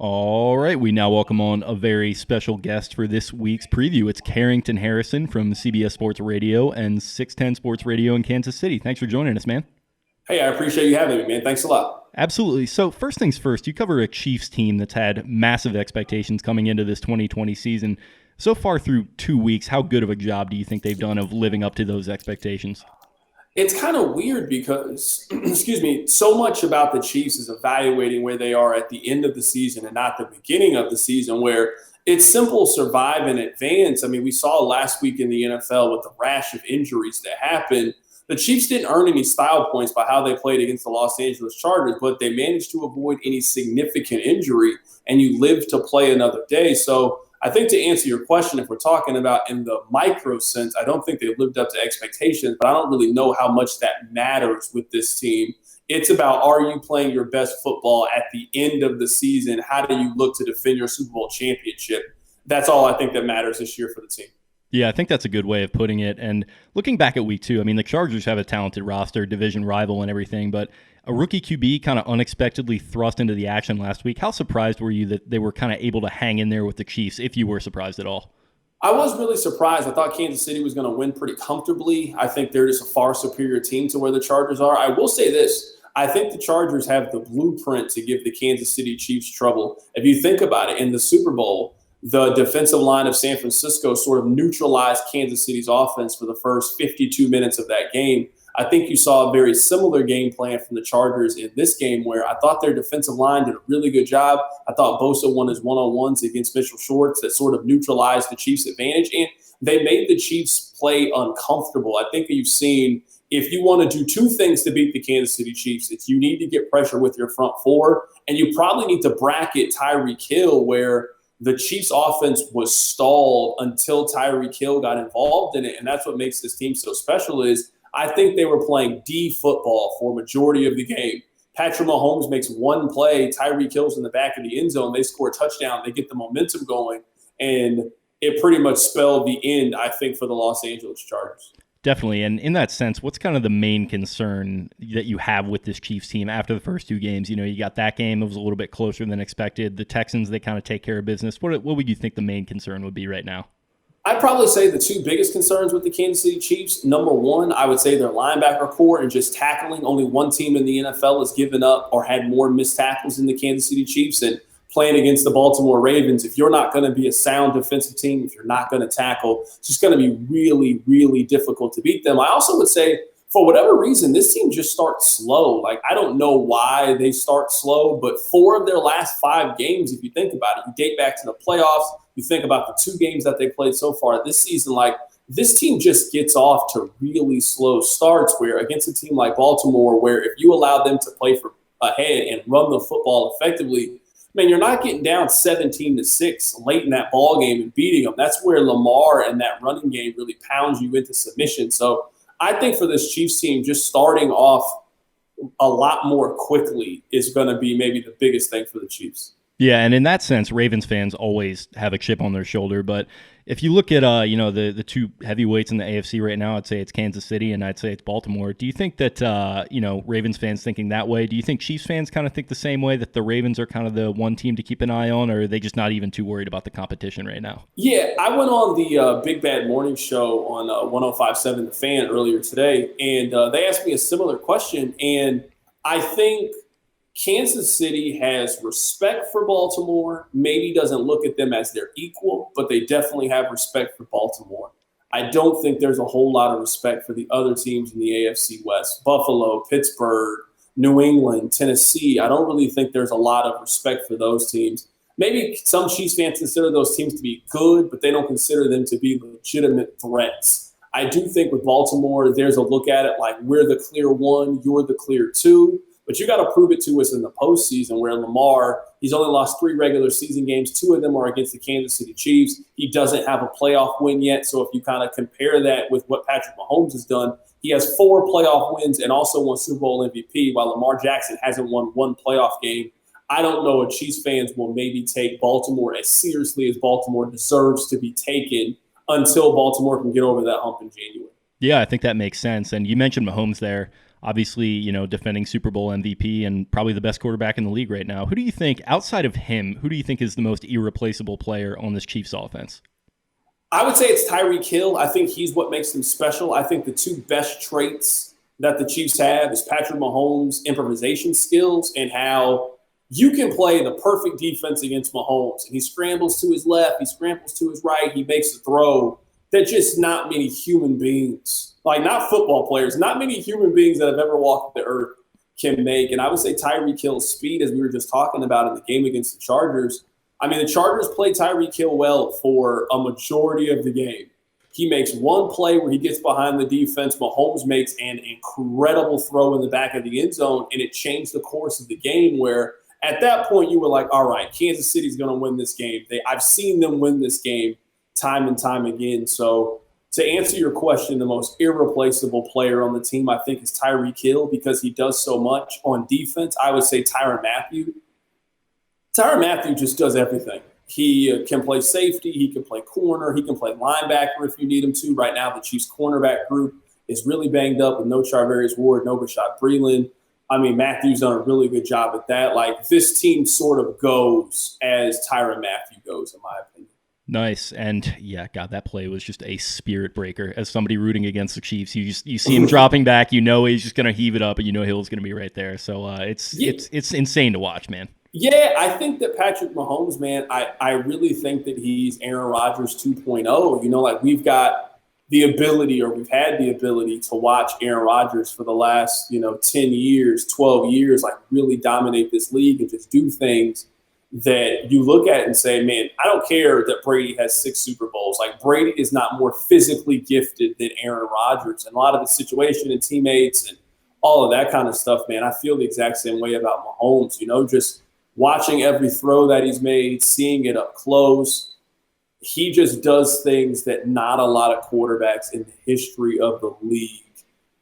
All right, we now welcome on a very special guest for this week's preview. It's Carrington Harrison from CBS Sports Radio and 610 Sports Radio in Kansas City. Thanks for joining us, man. Hey, I appreciate you having me, man. Thanks a lot. Absolutely. So first things first, you cover a Chiefs team that's had massive expectations coming into this 2020 season. So far through 2 weeks, how good of a job do you think they've done of living up to those expectations? It's kind of weird because, excuse me, so much about the Chiefs is evaluating where they are at the end of the season and not the beginning of the season, where it's simple survive and advance. I mean, we saw last week in the NFL with the rash of injuries that happened. The Chiefs didn't earn any style points by how they played against the Los Angeles Chargers, but they managed to avoid any significant injury, and you live to play another day. So I think to answer your question, if we're talking about in the micro sense, I don't think they've lived up to expectations, but I don't really know how much that matters with this team. It's about, are you playing your best football at the end of the season? How do you look to defend your Super Bowl championship? That's all I think that matters this year for the team. Yeah, I think that's a good way of putting it. And looking back at week 2, I mean, the Chargers have a talented roster, division rival and everything, but a rookie QB kind of unexpectedly thrust into the action last week. How surprised were you that they were kind of able to hang in there with the Chiefs, if you were surprised at all? I was really surprised. I thought Kansas City was going to win pretty comfortably. I think they're just a far superior team to where the Chargers are. I will say this. I think the Chargers have the blueprint to give the Kansas City Chiefs trouble. If you think about it, in the Super Bowl, the defensive line of San Francisco sort of neutralized Kansas City's offense for the first 52 minutes of that game. I think you saw a very similar game plan from the Chargers in this game, where I thought their defensive line did a really good job. I thought Bosa won his one-on-ones against Mitchell Schwartz that sort of neutralized the Chiefs' advantage, and they made the Chiefs play uncomfortable. I think that you've seen, if you want to do two things to beat the Kansas City Chiefs, it's you need to get pressure with your front four, and you probably need to bracket Tyreek Hill, where the Chiefs' offense was stalled until Tyreek Hill got involved in it, and that's what makes this team so special. Is I think they were playing D football for a majority of the game. Patrick Mahomes makes one play, Tyreek Hill's in the back of the end zone, they score a touchdown, they get the momentum going, and it pretty much spelled the end, I think, for the Los Angeles Chargers. Definitely. And in that sense, what's kind of the main concern that you have with this Chiefs team after the first 2 games? You know, you got that game, it was a little bit closer than expected. The Texans, they kind of take care of business. What would you think the main concern would be right now? I'd probably say the 2 biggest concerns with the Kansas City Chiefs, number one, I would say their linebacker core and just tackling. Only one team in the NFL has given up or had more missed tackles than the Kansas City Chiefs. And playing against the Baltimore Ravens, if you're not going to be a sound defensive team, if you're not going to tackle, it's just going to be really, really difficult to beat them. I also would say, for whatever reason, this team just starts slow. Like, I don't know why they start slow, but 4 of their last 5 games, if you think about it, you date back to the playoffs, you think about the 2 games that they played so far this season, like, this team just gets off to really slow starts, where against a team like Baltimore, where if you allow them to play for ahead and run the football effectively, man, you're not getting down 17-6 late in that ball game and beating them. That's where Lamar and that running game really pounds you into submission. So I think for this Chiefs team, just starting off a lot more quickly is going to be maybe the biggest thing for the Chiefs. Yeah, and in that sense, Ravens fans always have a chip on their shoulder. But if you look at the 2 heavyweights in the AFC right now, I'd say it's Kansas City and I'd say it's Baltimore. Do you think that Ravens fans thinking that way? Do you think Chiefs fans kind of think the same way, that the Ravens are kind of the one team to keep an eye on, or are they just not even too worried about the competition right now? Yeah, I went on the Big Bad Morning Show on 105.7 The Fan earlier today, and they asked me a similar question, and I think Kansas City has respect for Baltimore, maybe doesn't look at them as their equal, but they definitely have respect for Baltimore. I don't think there's a whole lot of respect for the other teams in the AFC West. Buffalo, Pittsburgh, New England, Tennessee. I don't really think there's a lot of respect for those teams. Maybe some Chiefs fans consider those teams to be good, but they don't consider them to be legitimate threats. I do think with Baltimore, there's a look at it like, we're the clear 1, you're the clear 2. But you got to prove it to us in the postseason, where Lamar, he's only lost 3 regular season games. 2 of them are against the Kansas City Chiefs. He doesn't have a playoff win yet. So if you kind of compare that with what Patrick Mahomes has done, he has 4 playoff wins and also won Super Bowl MVP, while Lamar Jackson hasn't won 1 playoff game. I don't know if Chiefs fans will maybe take Baltimore as seriously as Baltimore deserves to be taken until Baltimore can get over that hump in January. Yeah, I think that makes sense. And you mentioned Mahomes there. obviously, defending Super Bowl MVP and probably the best quarterback in the league right now. Who do you think, outside of him, who do you think is the most irreplaceable player on this Chiefs offense? I would say it's Tyreek Hill. I think he's what makes them special. I think the two best traits that the Chiefs have is Patrick Mahomes' improvisation skills and how you can play the perfect defense against Mahomes. And he scrambles to his left, he scrambles to his right, he makes a throw that just not many human beings, like not football players, not many human beings that have ever walked the earth can make. And I would say Tyreek Hill's speed, as we were just talking about in the game against the Chargers, the Chargers played Tyreek Hill well for a majority of the game. He makes one play where he gets behind the defense. Mahomes makes an incredible throw in the back of the end zone, and it changed the course of the game where at that point you were like, all right, Kansas City's going to win this game. I've seen them win this game time and time again. So to answer your question, the most irreplaceable player on the team, I think, is Tyreek Hill because he does so much on defense. I would say Tyrann Mathieu. Tyrann Mathieu just does everything. He can play safety. He can play corner. He can play linebacker if you need him to. Right now, the Chiefs cornerback group is really banged up with no Charvarius Ward, no Bashaud Breeland. Matthew's done a really good job at that. Like, this team sort of goes as Tyrann Mathieu goes, in my opinion. Nice. And yeah, God, that play was just a spirit breaker. As somebody rooting against the Chiefs, you see him dropping back, he's just going to heave it up, and Hill's going to be right there. So it's insane to watch, man. Yeah, I think that Patrick Mahomes, man, I really think that he's Aaron Rodgers 2.0. We've got the ability, or we've had the ability to watch Aaron Rodgers for the last, 10 years, 12 years, really dominate this league and just do things that you look at and say, man, I don't care that Brady has 6 Super Bowls. Brady is not more physically gifted than Aaron Rodgers. And a lot of the situation and teammates and all of that kind of stuff, man, I feel the exact same way about Mahomes, just watching every throw that he's made, seeing it up close. He just does things that not a lot of quarterbacks in the history of the league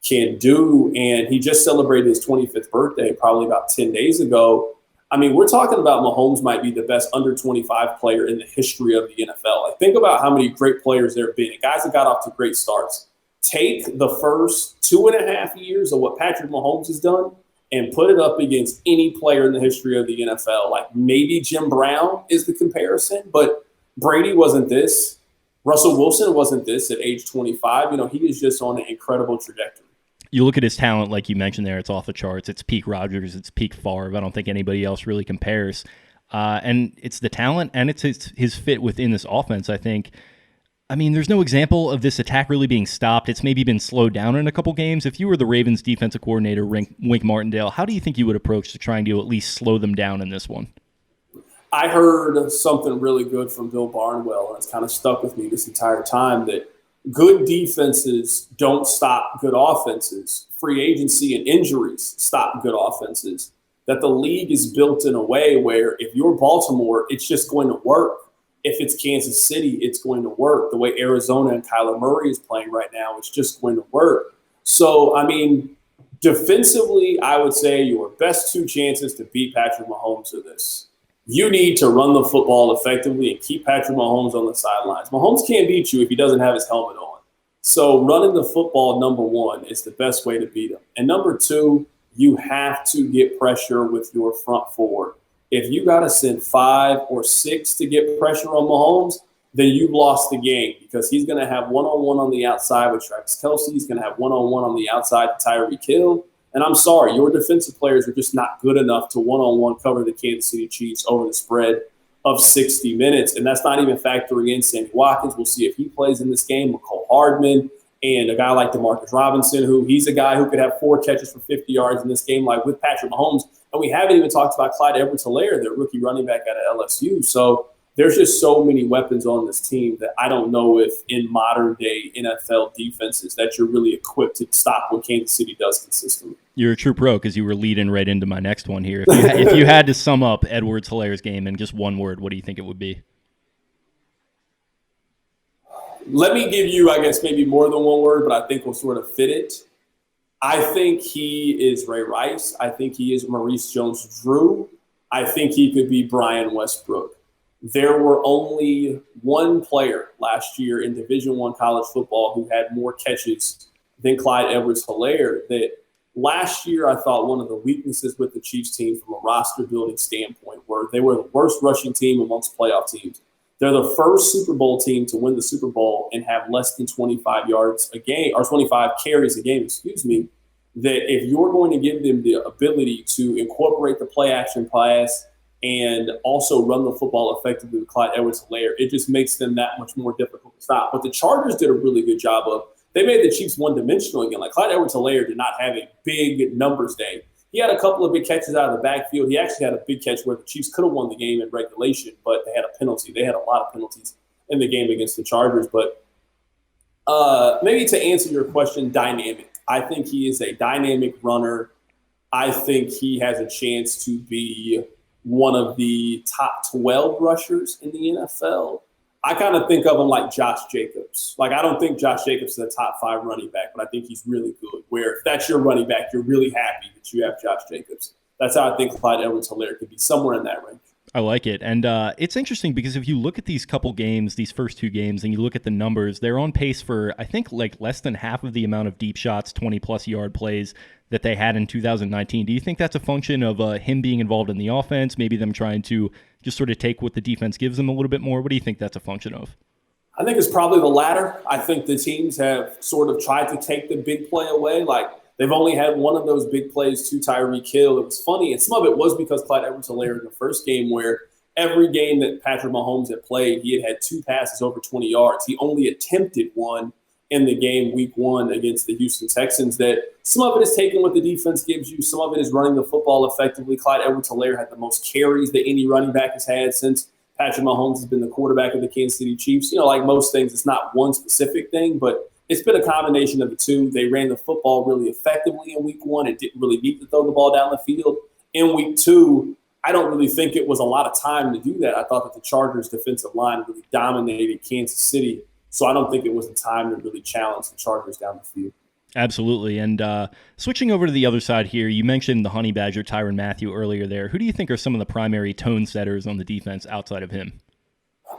can do. And he just celebrated his 25th birthday probably about 10 days ago. We're talking about Mahomes might be the best under 25 player in the history of the NFL. Think about how many great players there have been, and guys that got off to great starts. Take the first 2.5 years of what Patrick Mahomes has done and put it up against any player in the history of the NFL. Maybe Jim Brown is the comparison, but Brady wasn't this. Russell Wilson wasn't this at age 25. He is just on an incredible trajectory. You look at his talent, like you mentioned there, it's off the charts. It's peak Rodgers, it's peak Favre. I don't think anybody else really compares. And it's the talent and it's his fit within this offense, I think. There's no example of this attack really being stopped. It's maybe been slowed down in a couple games. If you were the Ravens defensive coordinator, Wink Martindale, how do you think you would approach to trying to at least slow them down in this one? I heard something really good from Bill Barnwell, and it's kind of stuck with me this entire time, that good defenses don't stop good offenses. Free agency and injuries stop good offenses. That the league is built in a way where if you're Baltimore, it's just going to work. If it's Kansas City, it's going to work. The way Arizona and Kyler Murray is playing right now, it's just going to work. So, defensively, I would say your best 2 chances to beat Patrick Mahomes are this. You need to run the football effectively and keep Patrick Mahomes on the sidelines. Mahomes can't beat you if he doesn't have his helmet on. So running the football, number 1, is the best way to beat him. And number 2, you have to get pressure with your front 4. If you got to send 5 or 6 to get pressure on Mahomes, then you've lost the game because he's going to have one-on-one on the outside with Travis Kelce. He's going to have one-on-one on the outside with Tyreek Hill. And I'm sorry, your defensive players are just not good enough to one-on-one cover the Kansas City Chiefs over the spread of 60 minutes. And that's not even factoring in Sammy Watkins. We'll see if he plays in this game with Cole Hardman and a guy like Demarcus Robinson, he's a guy who could have 4 catches for 50 yards in this game, like with Patrick Mahomes. And we haven't even talked about Clyde Edwards-Helaire, the rookie running back out of LSU. So there's just so many weapons on this team that I don't know if in modern-day NFL defenses that you're really equipped to stop what Kansas City does consistently. You're a true pro because you were leading right into my next one here. If you had to sum up Edwards-Helaire's game in just one word, what do you think it would be? Let me give you, I guess, maybe more than one word, but I think we'll sort of fit it. I think he is Ray Rice. I think he is Maurice Jones-Drew. I think he could be Brian Westbrook. There were only one player last year in Division I college football who had more catches than Clyde Edwards-Helaire. That last year I thought one of the weaknesses with the Chiefs team from a roster building standpoint were they were the worst rushing team amongst playoff teams. They're the first Super Bowl team to win the Super Bowl and have less than 25 yards a game, or 25 carries a game, that if you're going to give them the ability to incorporate the play action pass and also run the football effectively with Clyde Edwards-Helaire, it just makes them that much more difficult to stop. But the Chargers did a really good job of, they made the Chiefs one-dimensional again. Like Clyde Edwards-Helaire did not have a big numbers day. He had a couple of big catches out of the backfield. He actually had a big catch where the Chiefs could have won the game in regulation, but they had a penalty. They had a lot of penalties in the game against the Chargers. But maybe to answer your question, dynamic. I think he is a dynamic runner. I think he has a chance to be one of the top 12 rushers in the NFL. I kind of think of him like Josh Jacobs. Like, I don't think Josh Jacobs is a top 5 running back, but I think he's really good. Where if that's your running back, you're really happy that you have Josh Jacobs. That's how I think Clyde Edwards-Helaire could be, somewhere in that range. I like it. And it's interesting because if you look at these couple games, these first 2 games, and you look at the numbers, they're on pace for, I think, like less than half of the amount of deep shots, 20-plus yard plays that they had in 2019. Do you think that's a function of him being involved in the offense, maybe them trying to just sort of take what the defense gives them a little bit more? What do you think that's a function of? I think it's probably the latter. I think the teams have sort of tried to take the big play away. Like, they've only had one of those big plays to Tyreek Hill. It was funny, and some of it was because Clyde Edwards-Helaire in the first game, where every game that Patrick Mahomes had played, he had 2 passes over 20 yards. He only attempted one in the game week 1 against the Houston Texans. That some of it is taking what the defense gives you. Some of it is running the football effectively. Clyde Edwards-Helaire had the most carries that any running back has had since Patrick Mahomes has been the quarterback of the Kansas City Chiefs. You know, like most things, it's not one specific thing, but it's been a combination of the two. They ran the football really effectively in week 1. It didn't really need to throw the ball down the field. In week 2, I don't really think it was a lot of time to do that. I thought that the Chargers' defensive line really dominated Kansas City, so I don't think it was a time to really challenge the Chargers down the field. Absolutely. And switching over to the other side here, you mentioned the Honey Badger, Tyrann Mathieu, earlier there. Who do you think are some of the primary tone setters on the defense outside of him?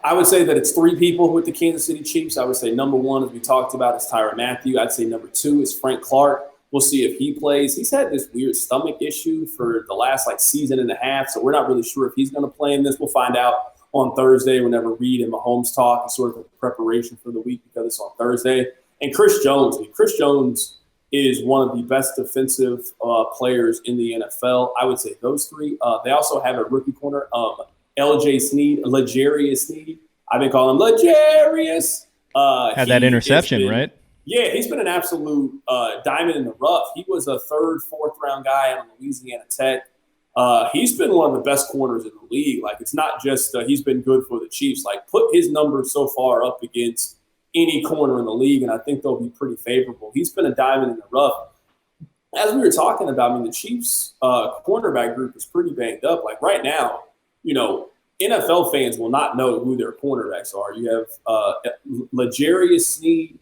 I would say that it's 3 people with the Kansas City Chiefs. I would say number 1, as we talked about, is Tyrann Mathieu. I'd say number 2 is Frank Clark. We'll see if he plays. He's had this weird stomach issue for the last season and a half, so we're not really sure if he's going to play in this. We'll find out on Thursday whenever Reed and Mahomes talk. It's sort of a preparation for the week because it's on Thursday. And Chris Jones. I mean, Chris Jones is one of the best defensive players in the NFL. I would say those 3. They also have a rookie corner, L'Jarius Sneed. I've been calling him L'Jarius. Had that interception, right? Yeah, he's been an absolute diamond in the rough. He was a 3rd, 4th round guy out of Louisiana Tech. He's been one of the best corners in the league. Like, it's not just he's been good for the Chiefs. Like, put his numbers so far up against any corner in the league, and I think they'll be pretty favorable. He's been a diamond in the rough. As we were talking about, I mean, the Chiefs' cornerback group is pretty banged up. Like, right now, you know, NFL fans will not know who their cornerbacks are. You have L'Jarius Sneed,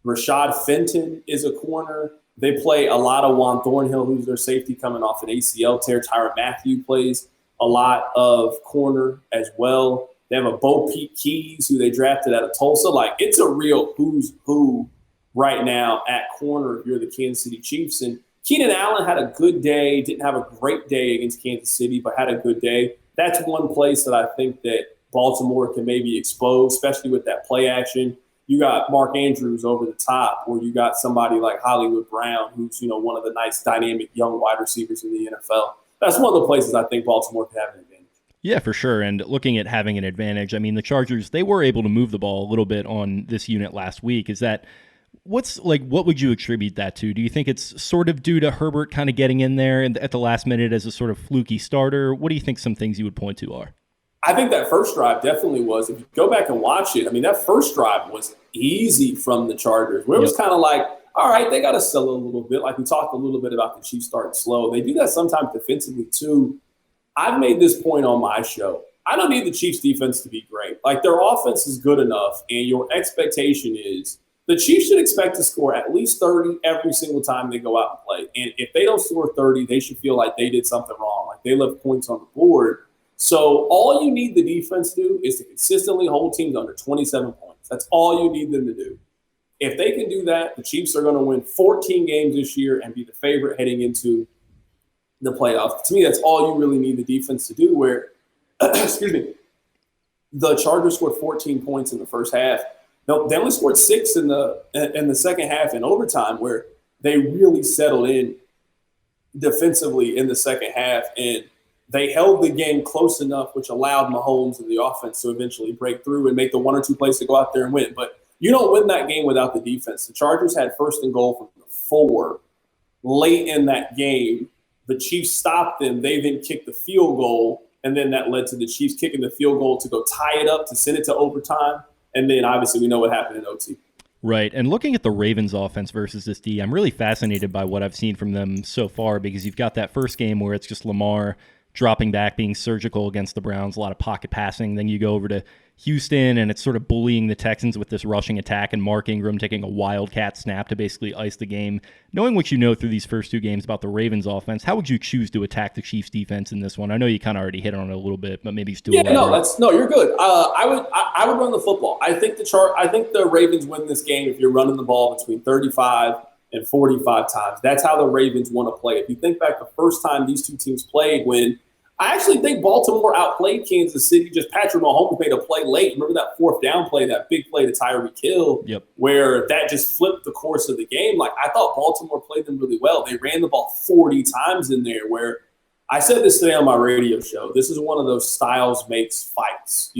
Rashad Fenton is a corner. They play a lot of Juan Thornhill, who's their safety coming off an ACL tear. Tyrann Mathieu plays a lot of corner as well. They have a Bo Peep Keys, who they drafted out of Tulsa. Like, it's a real who's who right now at corner if you're the Kansas City Chiefs. And Keenan Allen had a good day, didn't have a great day against Kansas City, but had a good day. That's one place that I think that Baltimore can maybe expose, especially with that play action. You got Mark Andrews over the top, or you got somebody like Hollywood Brown, who's, you know, one of the nice dynamic young wide receivers in the NFL. That's one of the places I think Baltimore could have an advantage. Yeah, for sure. And looking at having an advantage, I mean, the Chargers, they were able to move the ball a little bit on this unit last week. Is that what would you attribute that to? Do you think it's sort of due to Herbert kind of getting in there and at the last minute as a sort of fluky starter? What do you think some things you would point to are? I think that first drive definitely was. If you go back and watch it, I mean, that first drive was easy from the Chargers, where it was kind of like, all right, they got to sell a little bit. Like, we talked a little bit about the Chiefs starting slow. They do that sometimes defensively too. I've made this point on my show. I don't need the Chiefs defense to be great. Like, their offense is good enough, and your expectation is the Chiefs should expect to score at least 30 every single time they go out and play. And if they don't score 30, they should feel like they did something wrong. Like, they left points on the board. So all you need the defense to do is to consistently hold teams under 27 points. That's all you need them to do. If they can do that, the Chiefs are going to win 14 games this year and be the favorite heading into the playoffs. To me, that's all you really need the defense to do, where, excuse me, the Chargers scored 14 points in the first half. No, they only scored 6 in the second half in overtime, where they really settled in defensively in the second half, and they held the game close enough, which allowed Mahomes and the offense to eventually break through and make the one or two plays to go out there and win. But you don't win that game without the defense. The Chargers had first and goal from the 4 late in that game. The Chiefs stopped them. They then kicked the field goal, and then that led to the Chiefs kicking the field goal to go tie it up, to send it to overtime. And then obviously we know what happened in OT. Right. And looking at the Ravens offense versus this D, I'm really fascinated by what I've seen from them so far, because you've got that first game where it's just Lamar dropping back, being surgical against the Browns, a lot of pocket passing. Then you go over to Houston, and it's sort of bullying the Texans with this rushing attack, and Mark Ingram taking a wildcat snap to basically ice the game. Knowing what you know through these first 2 games about the Ravens offense, how would you choose to attack the Chiefs defense in this one? I know you kind of already hit on it a little bit, but maybe still. Yeah, no, you're good. I would run the football. I think the Ravens win this game if you're running the ball between 35 and 45 times. That's how the Ravens want to play. If you think back the first time these two teams played, when I actually think Baltimore outplayed Kansas City. Just Patrick Mahomes made a play late. Remember that 4th down play, that big play to Tyreek Hill, where that just flipped the course of the game? Like, I thought Baltimore played them really well. They ran the ball 40 times in there, where I said this today on my radio show. This is one of those styles makes fights,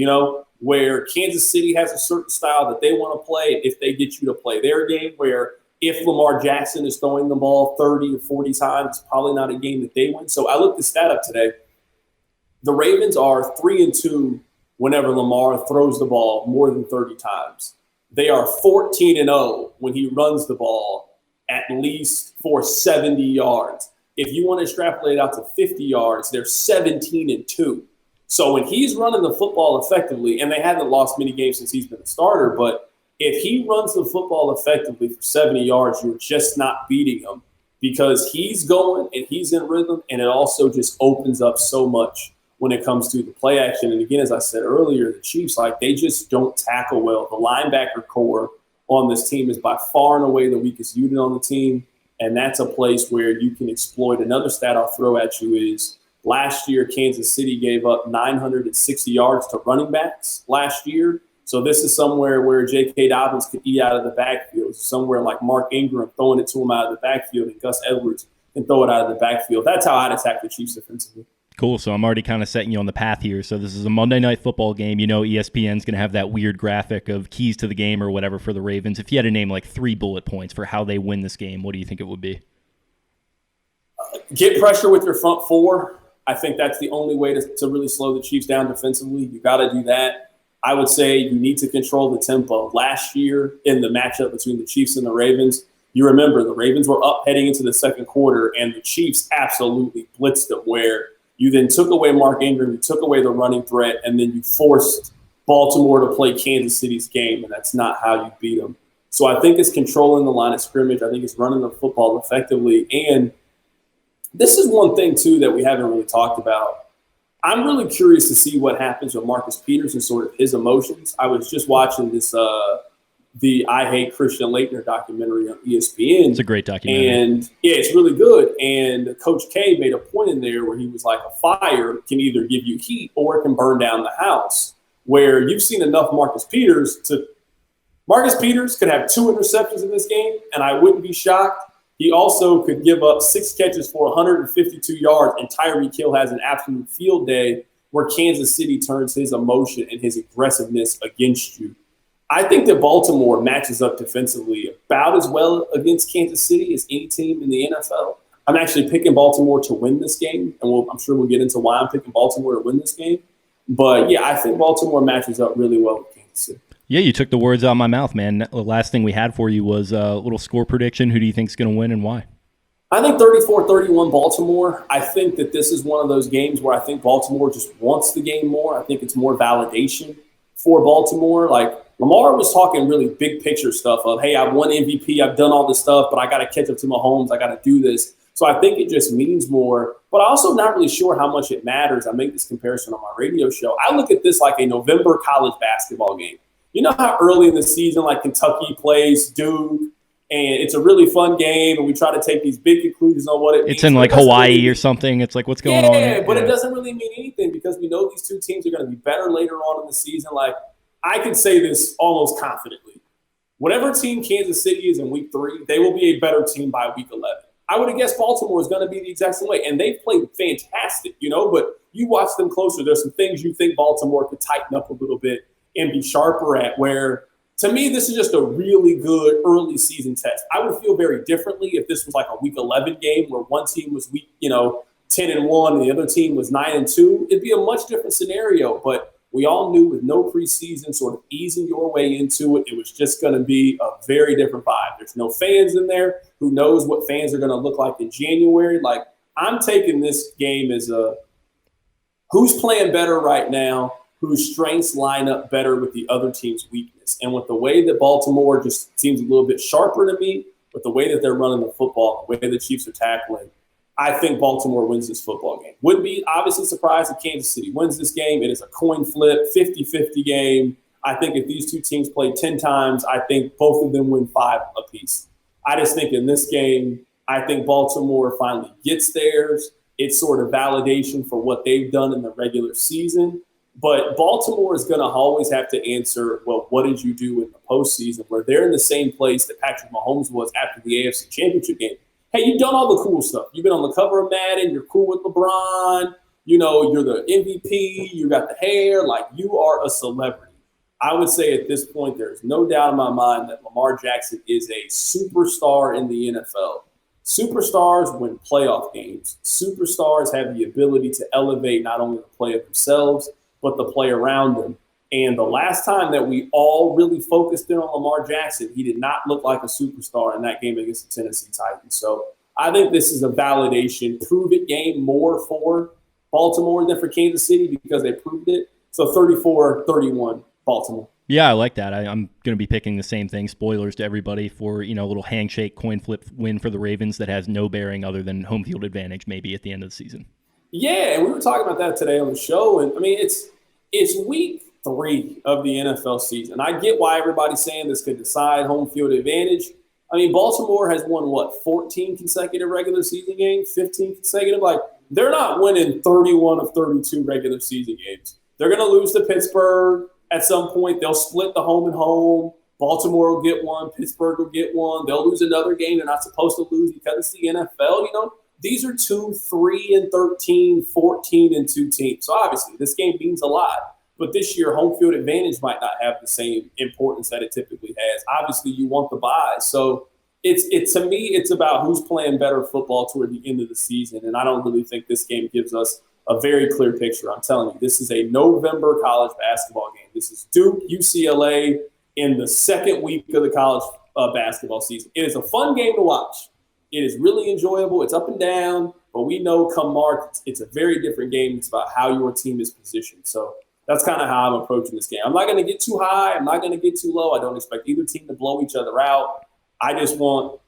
where Kansas City has a certain style that they want to play. If they get you to play their game, where if Lamar Jackson is throwing the ball 30 or 40 times, it's probably not a game that they win. So I looked the stat up today. The Ravens are 3-2 whenever Lamar throws the ball more than 30 times. They are 14-0 when he runs the ball at least for 70 yards. If you want to extrapolate out to 50 yards, they're 17-2. So when he's running the football effectively, and they haven't lost many games since he's been a starter, but if he runs the football effectively for 70 yards, you're just not beating him, because he's going and he's in rhythm, and it also just opens up so much when it comes to the play action. And again, as I said earlier, the Chiefs, they just don't tackle well. The linebacker core on this team is by far and away the weakest unit on the team, and that's a place where you can exploit. Another stat I'll throw at you is last year, Kansas City gave up 960 yards to running backs last year. So this is somewhere where J.K. Dobbins could eat out of the backfield, somewhere like Mark Ingram throwing it to him out of the backfield, and Gus Edwards can throw it out of the backfield. That's how I'd attack the Chiefs defensively. Cool. So I'm already kind of setting you on the path here. So this is a Monday Night Football game. ESPN's going to have that weird graphic of keys to the game or whatever for the Ravens. If you had to name 3 bullet points for how they win this game, what do you think it would be? Get pressure with your front 4. I think that's the only way to really slow the Chiefs down defensively. You got to do that. I would say you need to control the tempo. Last year in the matchup between the Chiefs and the Ravens, you remember the Ravens were up heading into the second quarter, and the Chiefs absolutely blitzed them, where you then took away Mark Ingram, you took away the running threat, and then you forced Baltimore to play Kansas City's game, and that's not how you beat them. So I think it's controlling the line of scrimmage. I think it's running the football effectively. And this is one thing, too, that we haven't really talked about. I'm really curious to see what happens with Marcus Peters and sort of his emotions. I was just watching this the I Hate Christian Laettner documentary on ESPN. It's a great documentary. And yeah, it's really good. And Coach K made a point in there where he was like, a fire can either give you heat or it can burn down the house, where you've seen enough Marcus Peters could have 2 interceptions in this game, and I wouldn't be shocked. He also could give up 6 catches for 152 yards, and Tyreek Hill has an absolute field day where Kansas City turns his emotion and his aggressiveness against you. I think that Baltimore matches up defensively about as well against Kansas City as any team in the NFL. I'm actually picking Baltimore to win this game, and I'm sure we'll get into why I'm picking Baltimore to win this game. But, yeah, I think Baltimore matches up really well with Kansas City. Yeah, you took the words out of my mouth, man. The last thing we had for you was a little score prediction. Who do you think is going to win and why? I think 34-31 Baltimore. I think that this is one of those games where I think Baltimore just wants the game more. I think it's more validation for Baltimore. Like, Lamar was talking really big picture stuff of, hey, I've won MVP, I've done all this stuff, but I got to catch up to Mahomes, I got to do this. So I think it just means more, but I'm also not really sure how much it matters. I make this comparison on my radio show. I look at this like a November college basketball game. you know how early in the season, like Kentucky plays Duke, and it's a really fun game, and we try to take these big conclusions on what it means. It's in like Hawaii or something. It's like, what's going on? Yeah, but it doesn't really mean anything because we know these two teams are going to be better later on in the season. Like, I can say this almost confidently. Whatever team Kansas City is in week 3, they will be a better team by week 11. I would have guessed Baltimore is going to be the exact same way, and they've played fantastic, but you watch them closer. There's some things you think Baltimore could tighten up a little bit and be sharper at, where to me, this is just a really good early season test. I would feel very differently if this was like a week 11 game where one team was week, 10-1 and the other team was 9-2. It'd be a much different scenario, but we all knew with no preseason sort of easing your way into it, it was just going to be a very different vibe. There's no fans in there. Who knows what fans are going to look like in January? Like, I'm taking this game as who's playing better right now, whose strengths line up better with the other team's weakness. And with the way that Baltimore just seems a little bit sharper to me, with the way that they're running the football, the way the Chiefs are tackling, I think Baltimore wins this football game. Wouldn't be obviously surprised if Kansas City wins this game. It is a coin flip, 50-50 game. I think if these two teams play 10 times, I think both of them win 5 apiece. I just think in this game, I think Baltimore finally gets theirs. It's sort of validation for what they've done in the regular season. But Baltimore is going to always have to answer, well, what did you do in the postseason, where they're in the same place that Patrick Mahomes was after the AFC Championship game. Hey, you've done all the cool stuff. You've been on the cover of Madden. You're cool with LeBron. You're the MVP. You got the hair. Like, you are a celebrity. I would say at this point, there's no doubt in my mind that Lamar Jackson is a superstar in the NFL. Superstars win playoff games. Superstars have the ability to elevate not only the player themselves, but the play around them. And the last time that we all really focused in on Lamar Jackson, he did not look like a superstar in that game against the Tennessee Titans. So I think this is a validation, prove-it game more for Baltimore than for Kansas City because they proved it. So 34-31, Baltimore. Yeah, I like that. I'm going to be picking the same thing. Spoilers to everybody for, a little handshake coin flip win for the Ravens that has no bearing other than home field advantage maybe at the end of the season. Yeah, and we were talking about that today on the show. And, I mean, it's week 3 of the NFL season. I get why everybody's saying this could decide home field advantage. I mean, Baltimore has won, 14 consecutive regular season games, 15 consecutive? Like, they're not winning 31 of 32 regular season games. They're going to lose to Pittsburgh at some point. They'll split the home and home. Baltimore will get one. Pittsburgh will get one. They'll lose another game they're not supposed to lose because it's the NFL, These are 2, 3-13, 14-2 teams. So, obviously, this game means a lot. But this year, home field advantage might not have the same importance that it typically has. Obviously, you want the bye. So to me, it's about who's playing better football toward the end of the season. And I don't really think this game gives us a very clear picture. I'm telling you, this is a November college basketball game. This is Duke, UCLA in the second week of the college basketball season. It is a fun game to watch. It is really enjoyable. It's up and down. But we know come March, it's a very different game. It's about how your team is positioned. So that's kind of how I'm approaching this game. I'm not going to get too high. I'm not going to get too low. I don't expect either team to blow each other out. I want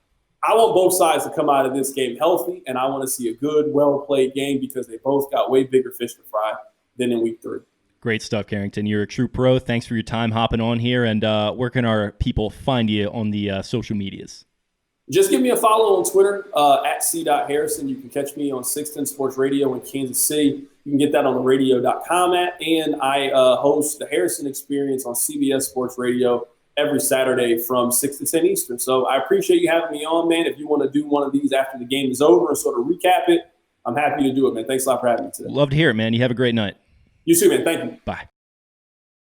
both sides to come out of this game healthy, and I want to see a good, well-played game because they both got way bigger fish to fry than in week 3. Great stuff, Carrington. You're a true pro. Thanks for your time hopping on here. And where can our people find you on the social medias? Just give me a follow on Twitter, at c.harrison. You can catch me on 610 Sports Radio in Kansas City. You can get that on the radio.com app. And I host the Harrison Experience on CBS Sports Radio every Saturday from 6 to 10 Eastern. So I appreciate you having me on, man. If you want to do one of these after the game is over and sort of recap it, I'm happy to do it, man. Thanks a lot for having me today. Love to hear it, man. You have a great night. You too, man. Thank you. Bye.